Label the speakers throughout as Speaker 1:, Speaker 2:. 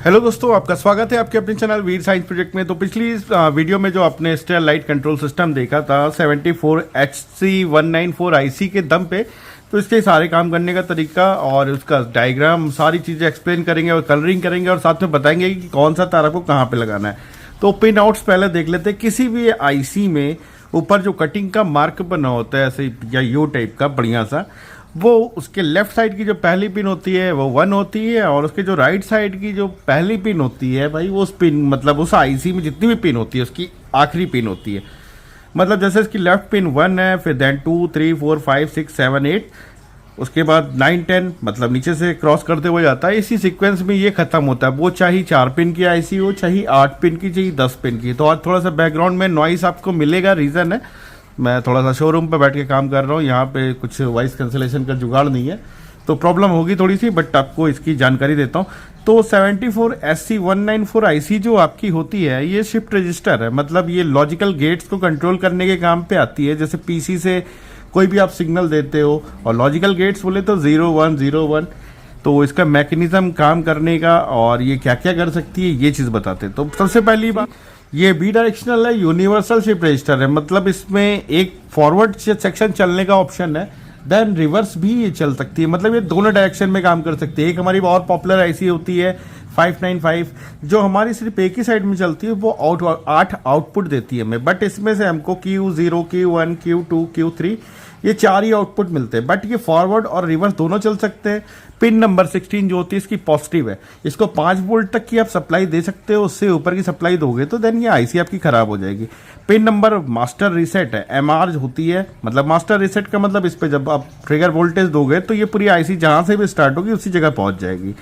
Speaker 1: Hello दोस्तों, आपका स्वागत है आपके अपने चैनल वीर साइंस प्रोजेक्ट में। तो पिछली वीडियो में जो आपने स्टेयर लाइट कंट्रोल सिस्टम देखा था 74HC194 IC के दम पे, तो इसके सारे काम करने का तरीका और उसका डायग्राम सारी चीज़ें एक्सप्लेन करेंगे और कलरिंग करेंगे और साथ में बताएंगे कि कौन सा तार आपको कहाँ पे लगाना है। तो पिन आउट्स पहले देख लेते हैं। किसी भी IC में ऊपर जो कटिंग का मार्क बना होता है ऐसे या यू टाइप का बढ़िया सा, वो उसके लेफ्ट साइड की जो पहली पिन होती है वो 1 होती है और उसके जो राइट साइड की जो पहली पिन होती है भाई वो उस पिन मतलब उस आईसी में जितनी भी पिन होती है उसकी आखिरी पिन होती है। मतलब जैसे इसकी लेफ्ट पिन 1 है, फिर देन 2 3 4 5 6 7 8, उसके बाद 9 10 मतलब नीचे से क्रॉस करते हुए जाता है। इसी सीक्वेंस में ये खत्म होता है। वो चाहे 4 पिन की आईसी हो, चाहे 8 पिन की, चाहे 10 पिन की। तो आज थोड़ा सा बैकग्राउंड में नॉइस आपको मिलेगा, रीज़न है मैं थोड़ा सा शोरूम पे बैठ के काम कर रहा हूँ, यहाँ पे कुछ वॉइस कैंसिलेशन का जुगाड़ नहीं है तो प्रॉब्लम होगी थोड़ी सी, बट आपको इसकी जानकारी देता हूँ। तो 74SC194 IC जो आपकी होती है ये शिफ्ट रजिस्टर है। मतलब ये लॉजिकल गेट्स को कंट्रोल करने के काम पे आती है। जैसे पीसी से कोई भी आप सिग्नल देते हो और लॉजिकल गेट्स बोले तो 0 1 0 1, तो इसका मैकेनिज्म काम करने का और ये क्या क्या कर सकती है ये चीज़ बताते हैं। तो सबसे पहली बात, ये बी डायरेक्शनल है, यूनिवर्सल शिफ्ट रजिस्टर है। मतलब इसमें एक फॉरवर्ड सेक्शन चलने का ऑप्शन है, देन रिवर्स भी ये चल सकती है। मतलब ये दोनों डायरेक्शन में काम कर सकती है। एक हमारी और पॉपुलर आईसी होती है 595 जो हमारी सिर्फ एक ही साइड में चलती है, वो 8 आउटपुट देती है हमें। बट इसमें से हमको Q0 Q1 Q2 Q3 ये 4 ही आउटपुट मिलते हैं। बट ये फॉरवर्ड और रिवर्स दोनों चल सकते हैं। पिन नंबर 16 जो होती है इसकी पॉजिटिव है, इसको 5 वोल्ट तक की आप सप्लाई दे सकते हो। उससे ऊपर की सप्लाई दोगे तो देन ये आईसी आपकी खराब हो जाएगी। पिन नंबर मास्टर रीसेट है, MR होती है। मतलब मास्टर रीसेट का मतलब इस पे जब आप ट्रिगर वोल्टेज दोगे तो ये पूरी आईसी जहां से भी स्टार्ट होगी उसी जगह पहुंच जाएगी।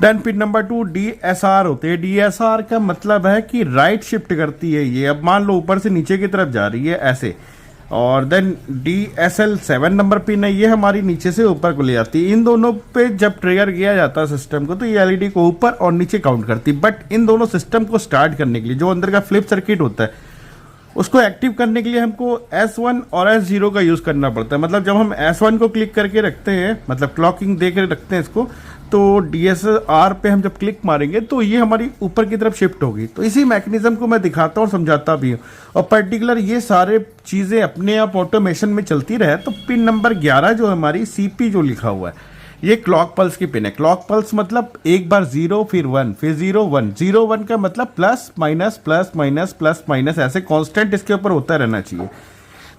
Speaker 1: देन पिन नंबर 2 DSR होते हैं। DSR का मतलब है कि राइट शिफ्ट करती है ये। अब मान लो ऊपर से नीचे की तरफ जा रही है ऐसे, और देन DSL 7 नंबर पिन है, ये हमारी नीचे से ऊपर को ले जाती है। इन दोनों पे जब ट्रिगर किया जाता है सिस्टम को तो ये एलईडी को ऊपर और नीचे काउंट करती है। बट इन दोनों सिस्टम को स्टार्ट करने के लिए जो अंदर का फ्लिप सर्किट होता है उसको एक्टिव करने के लिए हमको S1 और S0 का यूज करना पड़ता है। मतलब जब हम S1 को क्लिक करके रखते हैं, मतलब क्लॉकिंग दे कर रखते हैं इसको, तो DSR पे हम जब क्लिक मारेंगे तो ये हमारी ऊपर की तरफ शिफ्ट होगी। तो इसी मैकेनिज्म को मैं दिखाता हूँ और समझाता भी हूँ, और पर्टिकुलर ये सारे चीज़ें अपने आप ऑटोमेशन में चलती रहे। तो पिन नंबर 11 जो हमारी CP जो लिखा हुआ है ये क्लॉक पल्स की पिन है। क्लॉक पल्स मतलब एक बार 0 फिर 1 फिर 0 1 0 1 का मतलब plus minus plus minus plus minus, ऐसे कांस्टेंट इसके ऊपर होता रहना चाहिए।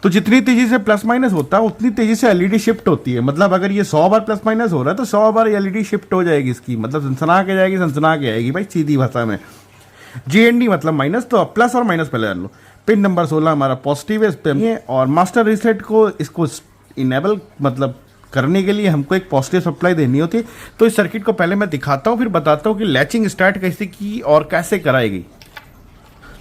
Speaker 1: तो जितनी तेजी से प्लस माइनस होता है उतनी तेजी से एलईडी शिफ्ट होती है। मतलब अगर ये 100 बार प्लस माइनस हो रहा है तो 100 बार एलईडी शिफ्ट हो जाएगी इसकी। मतलब सनसना के जाएगी, सनसना के आएगी भाई सीधी भाषा में। GND मतलब माइनस, तो प्लस और माइनस पहले जान लो। पिन नंबर 16 हमारा पॉजिटिव है, इस पे और मास्टर रीसेट को इसको इनेबल मतलब करने के लिए हमको एक पॉजिटिव सप्लाई देनी होती है। तो इस सर्किट को पहले मैं दिखाता हूँ, फिर बताता हूँ कि लैचिंग स्टार्ट कैसे की और कैसे कराएगी।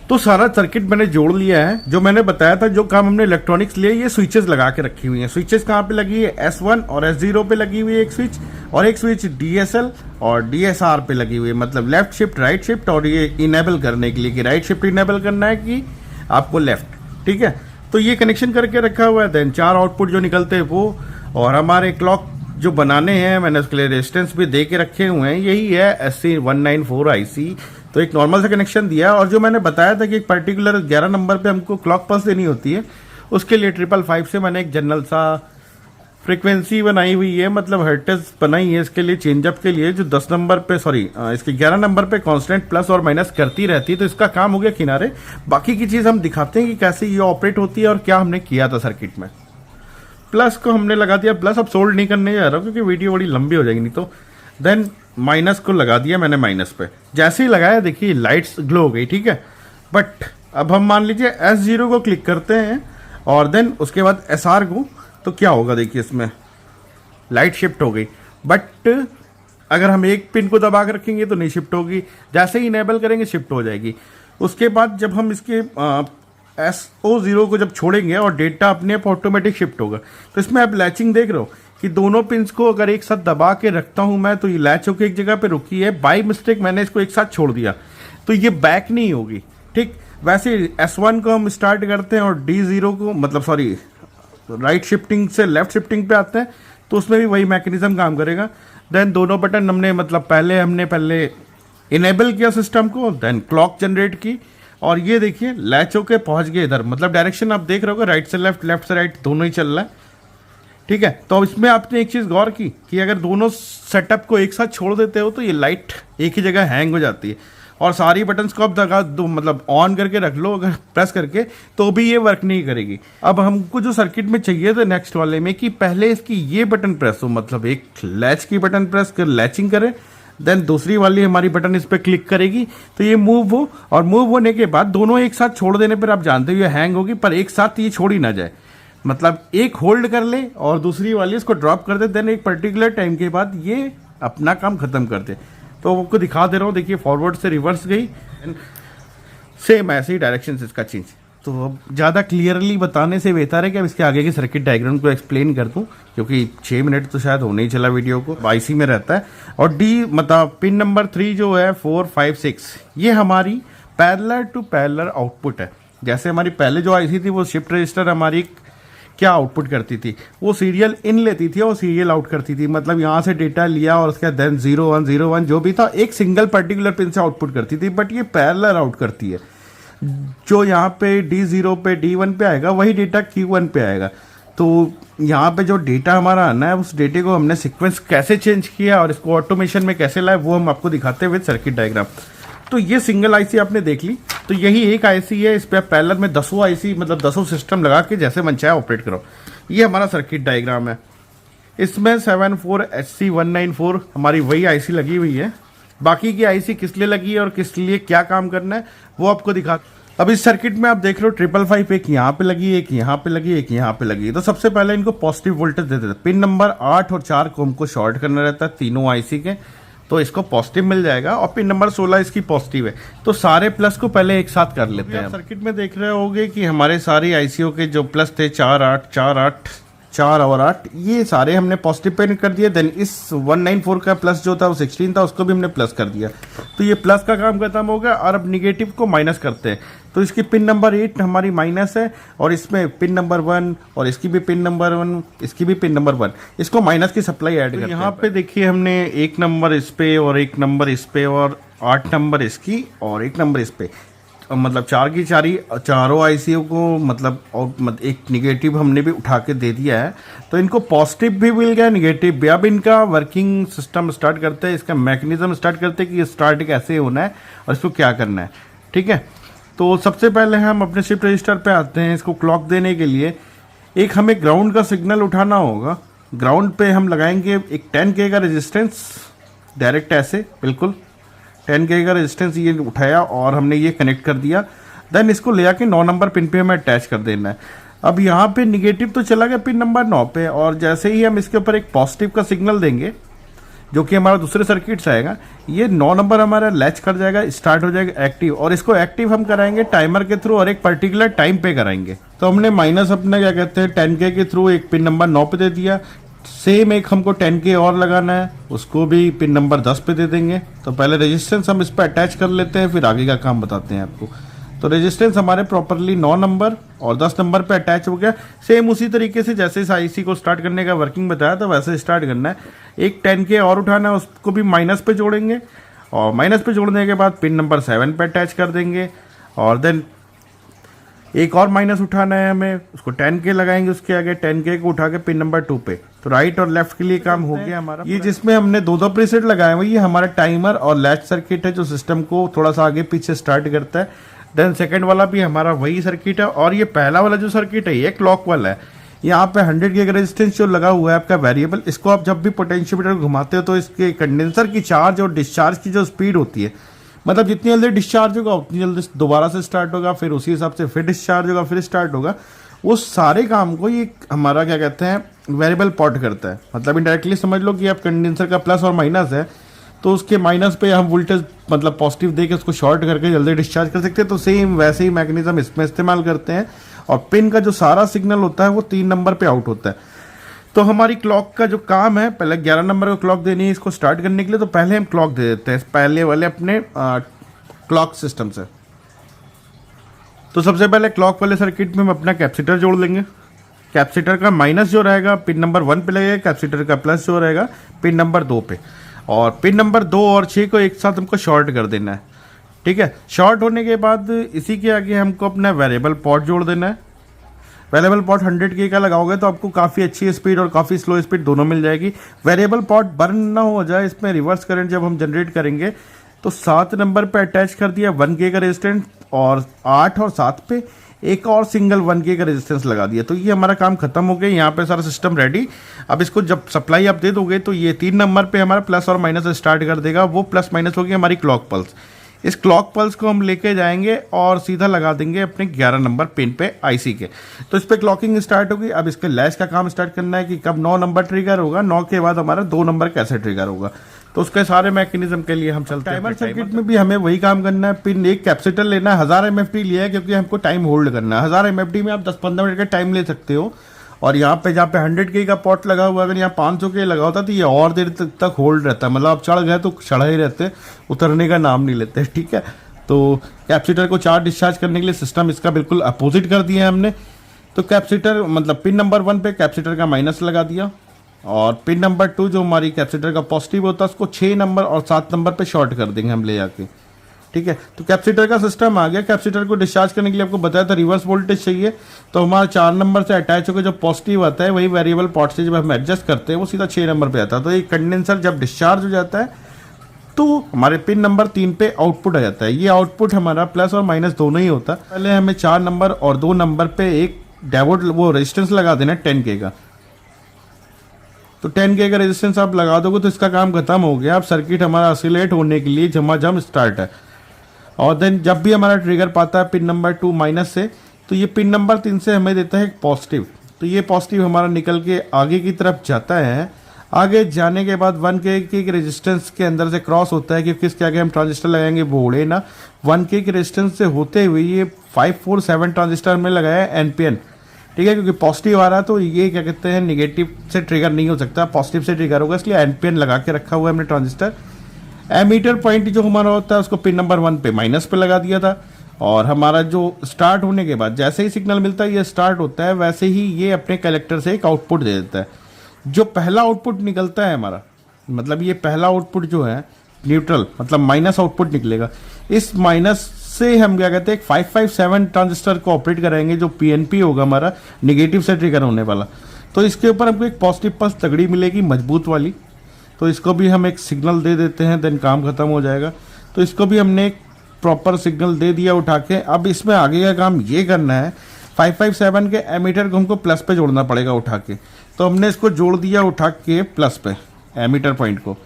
Speaker 1: तो सारा सर्किट मैंने जोड़ लिया है। जो मैंने बताया था जो काम हमने इलेक्ट्रॉनिक्स लिए, ये स्विचेस लगा के रखी हुई हैं। स्विचेस कहाँ पे लगी है? S1 और S0 पे लगी हुई है एक स्विच, और एक स्विच DSL और DSR पे लगी हुई है। मतलब लेफ्ट शिफ्ट राइट शिफ्ट, और ये इनेबल करने के लिए कि राइट शिफ्ट इनेबल करना है कि आपको लेफ्ट, ठीक है। तो ये कनेक्शन करके रखा हुआ है। देन 4 आउटपुट जो निकलते हैं वो, और हमारे क्लॉक जो बनाने हैं मैंने उसके लिए रेजिस्टेंस भी दे के रखे हुए हैं। यही है SC194 IC। तो एक नॉर्मल सा कनेक्शन दिया, और जो मैंने बताया था कि एक पर्टिकुलर 11 नंबर पे हमको क्लॉक पल्स देनी होती है, उसके लिए 555 से मैंने एक जनरल सा फ्रीक्वेंसी बनाई हुई है, मतलब हर्ट्ज बनाई है इसके लिए चेंजअप के लिए, जो 10 नंबर पे इसके 11 नंबर पे कांस्टेंट प्लस और माइनस करती रहती है। तो इसका काम हो गया किनारे। बाकी की चीज़ हम दिखाते हैं कि कैसे ये ऑपरेट होती है और क्या हमने किया था सर्किट में। प्लस को हमने लगा दिया। प्लस अब सोल्ड नहीं करने जा रहा हूँ क्योंकि वीडियो बड़ी लंबी हो जाएगी नहीं तो। देन माइनस को लगा दिया मैंने माइनस पे। जैसे ही लगाया देखिए लाइट्स ग्लो हो गई, ठीक है। बट अब हम मान लीजिए S0 को क्लिक करते हैं और देन उसके बाद SR को, तो क्या होगा देखिए इसमें लाइट शिफ्ट हो गई। बट अगर हम एक पिन को दबा कर रखेंगे तो नहीं शिफ्ट होगी, जैसे ही इनेबल करेंगे शिफ्ट हो जाएगी। उसके बाद जब हम इसके SO0 को जब छोड़ेंगे और डेटा अपने आप ऑटोमेटिक शिफ्ट होगा। तो इसमें आप लैचिंग देख रहे हो कि दोनों पिंस को अगर एक साथ दबा के रखता हूं मैं तो ये लैच होकर एक जगह पे रुकी है। बाय मिस्टेक मैंने इसको एक साथ छोड़ दिया तो ये बैक नहीं होगी, ठीक। वैसे S1 को हम स्टार्ट करते हैं और D0 को मतलब राइट शिफ्टिंग से लेफ्ट शिफ्टिंग पे आते हैं तो उसमें भी वही मैकेनिज्म काम करेगा। देन दोनों बटन हमने मतलब पहले इनेबल किया सिस्टम को, देन क्लॉक जनरेट की, और ये देखिए लैच होके पहुंच गए इधर। मतलब डायरेक्शन आप देख रहे हो, राइट से लेफ्ट, लेफ्ट से राइट, दोनों ही चल रहा है। ठीक है, तो इसमें आपने एक चीज़ गौर की कि अगर दोनों सेटअप को एक साथ छोड़ देते हो तो ये लाइट एक ही जगह हैंग हो जाती है, और सारी बटन्स को आप दगा दो, मतलब ऑन करके रख लो अगर प्रेस करके, तो भी ये वर्क नहीं करेगी। अब हमको जो सर्किट में चाहिए था नेक्स्ट वाले में कि पहले इसकी ये बटन प्रेस हो, मतलब एक लैच की बटन प्रेस कर लैचिंग करे, देन दूसरी वाली हमारी बटन इस पर क्लिक करेगी तो ये मूव हो, और मूव होने के बाद दोनों एक साथ छोड़ देने पर आप जानते हो ये हैंग होगी, पर एक साथ ये छोड़ ही ना जाए। मतलब एक होल्ड कर ले और दूसरी वाली इसको ड्रॉप कर दे, देन एक पर्टिकुलर टाइम के बाद ये अपना काम खत्म कर दे। तो आपको दिखा दे रहा हूँ, देखिए फॉरवर्ड से रिवर्स गई, सेम ऐसे ही डायरेक्शन इसका चेंज। तो अब ज़्यादा क्लियरली बताने से बेहतर है कि अब इसके आगे की सर्किट डायग्राम को एक्सप्लेन कर दूँ, क्योंकि 6 मिनट तो शायद होने ही चला वीडियो को। आईसी में रहता है, और डी मतलब पिन नंबर 3 जो है 4, 5, 6 ये हमारी पैरेलल टू पैरेलल आउटपुट है। जैसे हमारी पहले जो आईसी थी वो शिफ्ट रजिस्टर हमारी क्या आउटपुट करती थी, वो सीरियल इन लेती थी और सीरियल आउट करती थी। मतलब यहाँ से डेटा लिया और उसके देन 0101 जो भी था एक सिंगल पर्टिकुलर पिन से आउटपुट करती थी, बट ये पैरेलल आउट करती है। जो यहाँ पे D0 पे D1 पे आएगा वही डेटा Q1 पे आएगा। तो यहाँ पे जो डेटा हमारा आना है उस डेटे को हमने सीक्वेंस कैसे चेंज किया और इसको ऑटोमेशन में कैसे लाए वो हम आपको दिखाते हुए सर्किट डायग्राम। तो ये सिंगल आईसी आपने देख ली, तो यही एक आईसी है, इस पर पैरेलल में 10 आईसी मतलब 10 सिस्टम लगा के जैसे मन चाहे ऑपरेट करो। ये हमारा सर्किट डायग्राम है। इसमें 74HC194 हमारी वही आईसी लगी हुई है। बाकी की आईसी किस लिए लगी है और किस लिए क्या काम करना है वो आपको दिखा। अब इस सर्किट में आप देख रहे हो 555 एक यहाँ पे लगी, एक यहाँ पे लगी, एक यहाँ पे लगी। तो सबसे पहले इनको पॉजिटिव वोल्टेज देते थे। पिन नंबर 8 और 4 को हमको शॉर्ट करना रहता है तीनों आईसी के, तो इसको पॉजिटिव मिल जाएगा, और पिन नंबर 16 इसकी पॉजिटिव है। तो सारे प्लस को पहले एक साथ कर लेते हैं। सर्किट में देख रहे होगे कि हमारे सारी आईसीओ के जो प्लस थे 4, 8, 4, 8, 4 और 8 ये सारे हमने पॉजिटिव पे कर दिए। देन इस 194 का प्लस जो था वो 16 था, उसको भी हमने प्लस कर दिया। तो ये प्लस का काम खत्म हो गया, और अब निगेटिव को माइनस करते हैं। तो इसकी पिन नंबर 8 हमारी माइनस है, और इसमें पिन नंबर 1 और इसकी भी पिन नंबर 1, इसकी भी पिन नंबर 1, इसको माइनस की सप्लाई ऐड करते हैं। यहाँ पे देखिए हमने 1 नंबर इस पे और 1 नंबर इस पे और 8 नंबर इसकी और 1 नंबर इस पे, मतलब 4 की चारों आईसीओ को मतलब एक निगेटिव हमने भी उठा के दे दिया है। तो इनको पॉजिटिव भी मिल गया, निगेटिव भी। अब इनका वर्किंग सिस्टम स्टार्ट करते हैं, इसका मैकेनिज्म स्टार्ट करते हैं कि ये स्टार्ट कैसे होना है और इसको क्या करना है। ठीक है, तो सबसे पहले हम अपने शिफ्ट रजिस्टर पे आते हैं। इसको क्लॉक देने के लिए एक हमें ग्राउंड का सिग्नल उठाना होगा। ग्राउंड पे हम लगाएंगे एक 10K का रेजिस्टेंस, डायरेक्ट ऐसे बिल्कुल 10K का रेजिस्टेंस ये उठाया और हमने ये कनेक्ट कर दिया। देन इसको ले आके 9 नंबर पिन पे हमें अटैच कर देना है। अब यहाँ पे निगेटिव तो चला गया पिन नंबर 9 पे, और जैसे ही हम इसके ऊपर एक पॉजिटिव का सिग्नल देंगे जो कि हमारा दूसरे सर्किट से आएगा, ये 9 नंबर हमारा लैच कर जाएगा, स्टार्ट हो जाएगा एक्टिव। और इसको एक्टिव हम कराएंगे टाइमर के थ्रू और एक पर्टिकुलर टाइम पे कराएंगे। तो हमने माइनस अपने क्या कहते हैं 10K के थ्रू एक पिन नंबर 9 पे दे दिया। सेम एक हमको 10K और लगाना है, उसको भी पिन नंबर 10 पे दे देंगे। तो पहले रेजिस्टेंस हम इस पर अटैच कर लेते हैं, फिर आगे का काम बताते हैं आपको। तो रेजिस्टेंस हमारे प्रॉपरली 9 नंबर और 10 नंबर पे अटैच हो गया। सेम उसी तरीके से जैसे इस आईसी को स्टार्ट करने का वर्किंग बताया था वैसे स्टार्ट करना है। एक 10K और उठाना है, उसको भी माइनस पे जोड़ेंगे, और माइनस पे जोड़ने के बाद पिन नंबर 7 पे अटैच कर देंगे। और देन एक और माइनस उठाना है हमें, उसको 10K लगाएंगे, उसके आगे 10K को उठा के पिन नंबर 2 पे। तो राइट और लेफ्ट के लिए काम हो गया हमारा। ये जिसमें हमने 2 प्रीसेट लगाए हुए, ये हमारा टाइमर और लैच सर्किट है जो सिस्टम को थोड़ा सा आगे पीछे स्टार्ट करता है। देन सेकंड वाला भी हमारा वही सर्किट है, और ये पहला वाला जो सर्किट है ये क्लॉक वाला है। यहाँ पे 100K का रेजिस्टेंस जो लगा हुआ है आपका वेरिएबल, इसको आप जब भी पोटेंशियोमीटर घुमाते हो तो इसके कंडेंसर की चार्ज और डिस्चार्ज की जो स्पीड होती है, मतलब जितनी जल्दी डिस्चार्ज होगा उतनी जल्दी दोबारा से स्टार्ट होगा, फिर उसी हिसाब से फिर डिस्चार्ज होगा, फिर स्टार्ट होगा। वो सारे काम को ये हमारा क्या कहते हैं वेरिएबल पॉट करता है। मतलब इनडायरेक्टली समझ लो कि आप कंडेंसर का प्लस और माइनस है, तो उसके माइनस पे हम वोल्टेज मतलब पॉजिटिव दे के उसको शॉर्ट करके जल्दी डिस्चार्ज कर सकते हैं। तो सेम वैसे ही मैकेनिज्म इसमें इस्तेमाल करते हैं। और पिन का जो सारा सिग्नल होता है वो 3 नंबर पे आउट होता है। तो हमारी क्लॉक का जो काम है, पहले 11 नंबर को क्लॉक देनी है इसको स्टार्ट करने के लिए। तो पहले हम क्लॉक दे देते हैं पहले वाले अपने क्लॉक सिस्टम से। तो सबसे पहले क्लॉक वाले सर्किट में हम अपना कैपेसिटर जोड़ लेंगे। कैपेसिटर का माइनस जो रहेगा पिन नंबर 1 पे लगेगा, कैपेसिटर का प्लस जो रहेगा पिन नंबर 2 पे। और पिन नंबर 2 और 6 को एक साथ हमको शॉर्ट कर देना है। ठीक है, शॉर्ट होने के बाद इसी के आगे हमको अपना वेरिएबल पोर्ट जोड़ देना है। वेरिएबल पोर्ट 100K का लगाओगे तो आपको काफ़ी अच्छी स्पीड और काफ़ी स्लो स्पीड दोनों मिल जाएगी। वेरिएबल पोर्ट बर्न ना हो जाए, इसमें रिवर्स करंट जब हम जनरेट करेंगे तो 7 नंबर पे अटैच कर दिया 1K का रेजिस्टेंस, और 8 और 7 पे एक और सिंगल 1K का रेजिस्टेंस लगा दिया। तो ये हमारा काम खत्म हो गया, यहाँ पे सारा सिस्टम रेडी। अब इसको जब सप्लाई आप दे दोगे तो ये 3 नंबर पे हमारा प्लस और माइनस स्टार्ट कर देगा। वो प्लस माइनस होगी हमारी क्लॉक पल्स। इस क्लॉक पल्स को हम लेके जाएंगे और सीधा लगा देंगे अपने 11 नंबर पिन पे आईसी के। तो इस पे क्लॉकिंग स्टार्ट होगी। अब इसके लैच का काम स्टार्ट करना है कि कब 9 नंबर ट्रिगर होगा, 9 के बाद हमारा 2 नंबर कैसे ट्रिगर होगा। तो उसके सारे मैकेनिज्म के लिए हम चलते हैं। टाइमर सर्किट में भी हमें वही काम करना है। पिन एक कैपेसिटर लेना है, 1000 MFT लिया है क्योंकि हमको टाइम होल्ड करना है। 1000 MFT में आप 10-15 मिनट का टाइम ले सकते हो। और यहाँ पे जहाँ पे 100K का पॉट लगा हुआ है, अगर यहाँ 500K लगा होता तो ये और देर तक होल्ड रहता है। मतलब आप चढ़ गए तो चढ़ा ही रहते, उतरने का नाम नहीं लेते। ठीक है, तो कैपेसिटर को चार्ज डिस्चार्ज करने के लिए सिस्टम इसका बिल्कुल अपोजिट कर दिया है हमने। तो कैपेसिटर मतलब पिन नंबर 1 पे कैपेसिटर का माइनस लगा दिया, और पिन नंबर 2 जो हमारी कैपेसिटर का पॉजिटिव होता है उसको 6 नंबर और 7 नंबर पे शॉर्ट कर देंगे हम ले जाके। ठीक है, तो कैपेसिटर का सिस्टम आ गया। कैपेसिटर को डिस्चार्ज करने के लिए आपको बताया था रिवर्स वोल्टेज चाहिए, तो हमारा 4 नंबर से अटैच होकर जो पॉजिटिव आता है वही वेरिएबल पोर्ट से जब हम एडजस्ट करते हैं वो सीधा 6 नंबर पे आता है। तो ये कंडेंसर जब डिस्चार्ज हो जाता है तो हमारे पिन नंबर 3 पे आउटपुट आ जाता है। ये आउटपुट हमारा प्लस और माइनस दोनों ही होता है। पहले हमें 4 नंबर और 2 नंबर पे एक डायोड वो रेजिस्टेंस लगा देना 10K का। तो 10K का रेजिस्टेंस आप लगा दोगे तो इसका काम खत्म हो गया। अब सर्किट हमारा ऑसिलेट होने के लिए झमाझम स्टार्ट है। और देन जब भी हमारा ट्रिगर पाता है पिन नंबर 2 माइनस से, तो ये पिन नंबर 3 से हमें देता है एक पॉजिटिव। तो ये पॉजिटिव हमारा निकल के आगे की तरफ जाता है। आगे जाने के बाद 1K के रेजिस्टेंस के अंदर से क्रॉस होता है, क्योंकि इसके आगे हम ट्रांजिस्टर लगाएंगे वो उड़े ना। 1K के रेजिस्टेंस से होते हुए ये 547 ट्रांजिस्टर में लगाया है NPN। ठीक है, क्योंकि पॉजिटिव आ रहा है तो ये क्या कहते हैं नेगेटिव से ट्रिगर नहीं हो सकता, पॉजिटिव से ट्रिगर होगा, इसलिए NPN लगा के रखा हुआ है हमने ट्रांजिस्टर। एमीटर पॉइंट जो हमारा होता है उसको पिन नंबर 1 पे माइनस पे लगा दिया था। और हमारा जो स्टार्ट होने के बाद जैसे ही सिग्नल मिलता है ये स्टार्ट होता है, वैसे ही ये अपने कलेक्टर से एक आउटपुट दे देता है। जो पहला आउटपुट निकलता है हमारा, मतलब ये पहला आउटपुट जो है न्यूट्रल मतलब माइनस आउटपुट निकलेगा। इस माइनस से हम क्या कहते हैं 557 ट्रांजिस्टर को ऑपरेट कराएंगे, जो PNP होगा हमारा नेगेटिव से ट्रिगर होने वाला। तो इसके ऊपर हमको एक पॉजिटिव पल्स तगड़ी मिलेगी मजबूत वाली। तो इसको भी हम एक सिग्नल दे देते हैं, देन काम खत्म हो जाएगा। तो इसको भी हमने एक प्रॉपर सिग्नल दे दिया उठा के। अब इसमें आगे का काम ये करना है, 557 के एमीटर को हमको प्लस पे जोड़ना पड़ेगा उठा के। तो हमने इसको जोड़ दिया उठा के प्लस पे एमीटर पॉइंट को।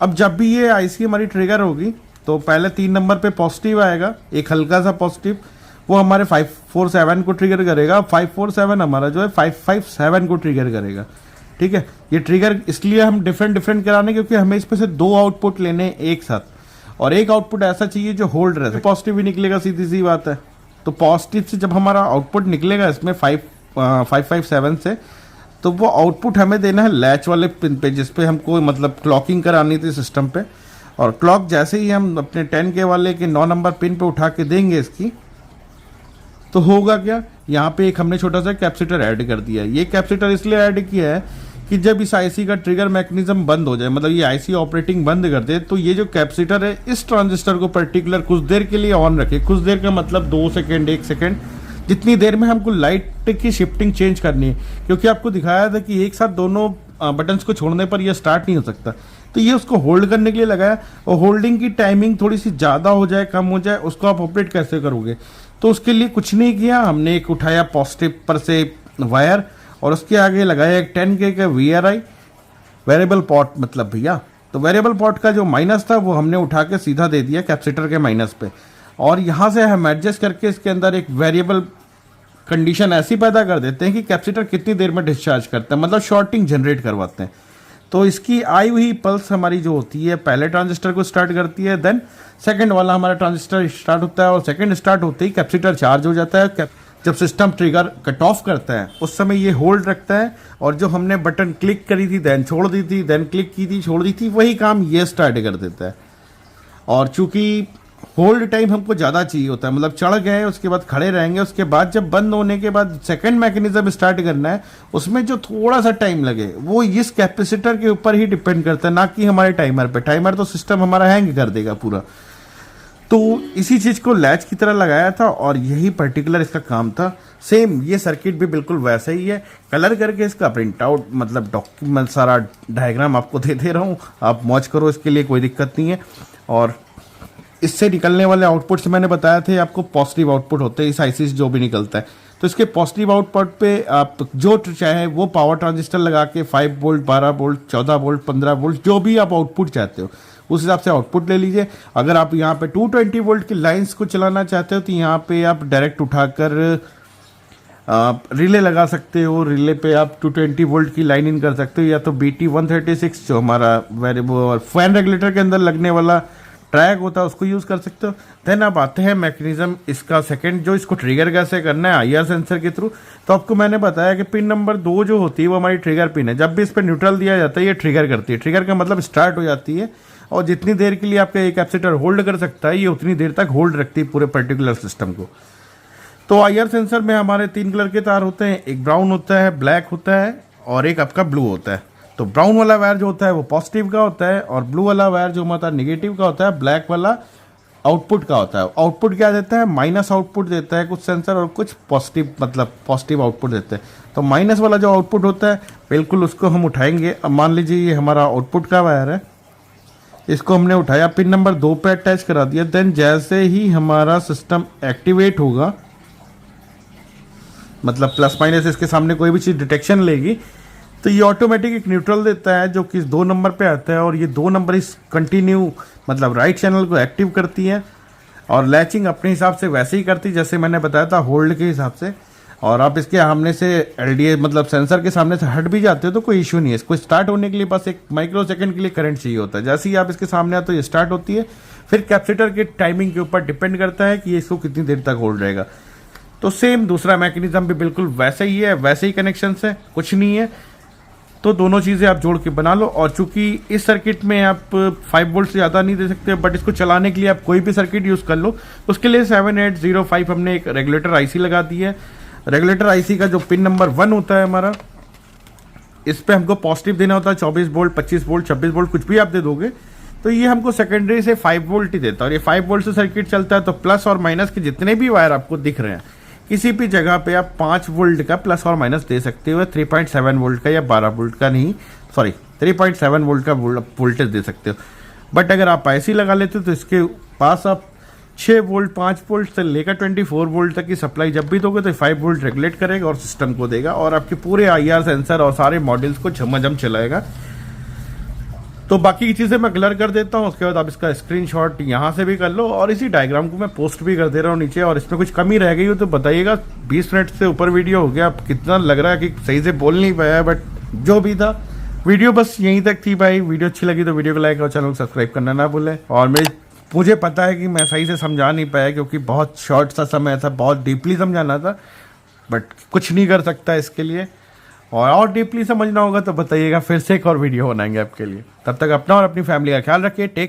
Speaker 1: अब जब भी ये आईसी हमारी ट्रिगर होगी तो पहले 3 नंबर पे पॉजिटिव आएगा, एक हल्का सा पॉजिटिव, वो हमारे 547 को ट्रिगर करेगा। 547 हमारा जो है 557 को ट्रिगर करेगा। ठीक है, ये ट्रिगर इसलिए हम डिफरेंट कराने क्योंकि हमें इसमें से 2 आउटपुट लेने एक साथ, और एक आउटपुट ऐसा चाहिए जो होल्ड रहे। पॉजिटिव भी निकलेगा, सीधी सी बात है। तो पॉजिटिव से जब हमारा आउटपुट निकलेगा इसमें 557 से, तो वो आउटपुट हमें देना है लैच वाले पिन पे, जिसपे हमको मतलब क्लॉकिंग करानी थी सिस्टम पे। और क्लॉक जैसे ही हम अपने 10K वाले के 9 नंबर पिन पे उठा के देंगे इसकी, तो होगा क्या, यहाँ पे एक हमने छोटा सा कैपेसिटर ऐड कर दिया है। ये कैपेसिटर इसलिए ऐड किया है कि जब इस आईसी का ट्रिगर मैकेनिज्म बंद हो जाए, मतलब ये आईसी ऑपरेटिंग बंद कर दे, तो ये जो कैपेसिटर है इस ट्रांजिस्टर को पर्टिकुलर कुछ देर के लिए ऑन रखे। कुछ देर का मतलब 2 सेकेंड 1 सेकेंड, जितनी देर में हमको लाइट की शिफ्टिंग चेंज करनी है। क्योंकि आपको दिखाया था कि एक साथ दोनों बटन्स को छोड़ने पर यह स्टार्ट नहीं हो सकता, तो ये उसको होल्ड करने के लिए लगाया। और होल्डिंग की टाइमिंग थोड़ी सी ज़्यादा हो जाए कम हो जाए, उसको आप ऑपरेट कैसे करोगे। तो उसके लिए कुछ नहीं किया, हमने एक उठाया पॉजिटिव पर से वायर और उसके आगे लगाया एक 10K का VRI वेरिएबल पोर्ट, मतलब भैया। तो वेरिएबल पोर्ट का जो माइनस था वो हमने उठा के सीधा दे दिया कैपेसिटर के माइनस पे। और यहाँ से हम एडजस्ट करके इसके अंदर एक वेरिएबल कंडीशन ऐसी पैदा कर देते हैं कि कैपेसिटर कितनी देर में डिस्चार्ज करता है, मतलब शॉर्टिंग जनरेट करवाते हैं। तो इसकी आई हुई पल्स हमारी जो होती है पहले ट्रांजिस्टर को स्टार्ट करती है, देन सेकंड वाला हमारा ट्रांजिस्टर स्टार्ट होता है, और सेकंड स्टार्ट होते ही कैपेसिटर चार्ज हो जाता है। जब सिस्टम ट्रिगर कट ऑफ करता है उस समय ये होल्ड रखता है, और जो हमने बटन क्लिक करी थी देन छोड़ दी थी, देन क्लिक की थी छोड़ दी थी, वही काम ये स्टार्ट कर देता है। और चूंकि होल्ड टाइम हमको ज़्यादा चाहिए होता है, मतलब चढ़ गए उसके बाद खड़े रहेंगे, उसके बाद जब बंद होने के बाद सेकंड मैकेनिज्म स्टार्ट करना है, उसमें जो थोड़ा सा टाइम लगे वो इस कैपेसिटर के ऊपर ही डिपेंड करता है, ना कि हमारे टाइमर पे। टाइमर तो सिस्टम हमारा हैंग कर देगा पूरा। तो इसी चीज़ को लैच की तरह लगाया था और यही पर्टिकुलर इसका काम था। सेम ये सर्किट भी बिल्कुल वैसा ही है, कलर करके इसका प्रिंट आउट मतलब डॉक्यूमेंट सारा डायग्राम आपको दे रहा हूँ, आप मौज करो, इसके लिए कोई दिक्कत नहीं है। और इससे निकलने वाले आउटपुट से मैंने बताया थे आपको पॉजिटिव आउटपुट होते हैं इस आईसी से जो भी निकलता है। तो इसके पॉजिटिव आउटपुट पे आप जो चाहे वो पावर ट्रांजिस्टर लगा के 5 वोल्ट, 12 वोल्ट, 14 वोल्ट, 15 वोल्ट, जो भी आप आउटपुट चाहते हो उस हिसाब से आउटपुट ले लीजिए। अगर आप यहाँ पे 220 वोल्ट की लाइंस को चलाना चाहते हो तो यहाँ पे आप डायरेक्ट उठाकर रिले लगा सकते हो। रिले पे आप 220 वोल्ट की लाइन इन कर सकते हो, या तो BT136 जो हमारा वेरिएबल फैन रेगुलेटर के अंदर लगने वाला ट्रैक होता है उसको यूज़ कर सकते हो। देन आप आते हैं मैकेनिज्म इसका सेकंड, जो इसको ट्रिगर कैसे करना है IR सेंसर के थ्रू। तो आपको मैंने बताया कि पिन नंबर 2 जो होती है वो हमारी ट्रिगर पिन है। जब भी इस पर न्यूट्रल दिया जाता है ये ट्रिगर करती है। ट्रिगर का मतलब स्टार्ट हो जाती है, और जितनी देर के लिए आपका एक कैपेसिटर होल्ड कर सकता है ये उतनी देर तक होल्ड रखती है पूरे पर्टिकुलर सिस्टम को। तो IR सेंसर में हमारे 3 कलर के तार होते हैं, एक ब्राउन होता है, ब्लैक होता है और एक आपका ब्लू होता है। तो ब्राउन वाला वायर जो होता है वो पॉजिटिव का होता है, और ब्लू वाला वायर जो हमारा नेगेटिव का होता है, ब्लैक वाला आउटपुट का होता है। आउटपुट क्या देता है? माइनस आउटपुट देता है कुछ सेंसर, और कुछ पॉजिटिव मतलब पॉजिटिव आउटपुट देते हैं। तो माइनस वाला जो आउटपुट होता है बिल्कुल उसको हम उठाएंगे। अब मान लीजिए ये हमारा आउटपुट का वायर है, इसको हमने उठाया, पिन नंबर 2 पे अटैच करा दिया। देन जैसे ही हमारा सिस्टम एक्टिवेट होगा, मतलब प्लस माइनस इसके सामने कोई भी चीज़ डिटेक्शन लेगी, तो ये ऑटोमेटिक एक न्यूट्रल देता है जो कि 2 नंबर पे आता है, और ये 2 नंबर इस कंटिन्यू मतलब राइट चैनल को एक्टिव करती है, और लैचिंग अपने हिसाब से वैसे ही करती है जैसे मैंने बताया था होल्ड के हिसाब से। और आप इसके सामने से LDA मतलब सेंसर के सामने से हट भी जाते हो तो कोई इशू नहीं है। इसको स्टार्ट होने के लिए बस 1 माइक्रो सेकंड के लिए करंट चाहिए होता है। जैसे ही आप इसके सामने आते हो ये स्टार्ट होती है। फिर कैपेसिटर के टाइमिंग के ऊपर डिपेंड करता है कि ये इसको कितनी देर तक होल्ड रहेगा। तो सेम दूसरा मैकेनिज्म भी बिल्कुल वैसे ही है, वैसे ही कनेक्शन है, कुछ नहीं है। तो दोनों चीज़ें आप जोड़ के बना लो। और चूंकि इस सर्किट में आप 5 वोल्ट से ज़्यादा नहीं दे सकते, बट इसको चलाने के लिए आप कोई भी सर्किट यूज़ कर लो। उसके लिए 7805 हमने एक रेगुलेटर IC लगा दी है। रेगुलेटर IC का जो पिन नंबर 1 होता है हमारा, इस पे हमको पॉजिटिव देना होता है 24 वोल्ट, 25 वोल्ट, 26 वोल्ट, कुछ भी आप दे दोगे तो ये हमको सेकेंडरी से 5 वोल्ट ही देता है। और ये 5 वोल्ट से सर्किट चलता है, तो प्लस और माइनस के जितने भी वायर आपको दिख रहे हैं किसी भी जगह पे आप 5 वोल्ट का प्लस और माइनस दे सकते हो। 3.7 वोल्ट का या 12 वोल्ट का नहीं, सॉरी 3.7 वोल्ट का वोल्टेज दे सकते हो। बट अगर आप IC लगा लेते हो तो इसके पास आप 6 वोल्ट, 5 वोल्ट से लेकर 24 वोल्ट तक की सप्लाई जब भी दोगे तो 5 वोल्ट रेगुलेट करेगा और सिस्टम को देगा, और आपके पूरे IR सेंसर और सारे मॉड्यूल्स को झमाझम चलाएगा। तो बाकी की चीज़ें मैं क्लियर कर देता हूँ, उसके बाद आप इसका स्क्रीनशॉट यहाँ से भी कर लो, और इसी डायग्राम को मैं पोस्ट भी कर दे रहा हूँ नीचे। और इसमें कुछ कमी रह गई हो तो बताइएगा। 20 मिनट से ऊपर वीडियो हो गया, कितना लग रहा है कि सही से बोल नहीं पाया, बट जो भी था वीडियो बस यहीं तक थी भाई। वीडियो अच्छी लगी तो वीडियो को लाइक और चैनल को सब्सक्राइब करना ना भूलें। और मुझे पता है कि मैं सही से समझा नहीं पाया क्योंकि बहुत शॉर्ट सा समय था, बहुत डीपली समझाना था, बट कुछ नहीं कर सकता इसके लिए। और डीपली समझना होगा तो बताइएगा, फिर से एक और वीडियो बनाएंगे आपके लिए। तब तक अपना और अपनी फैमिली का ख्याल रखिए। टेक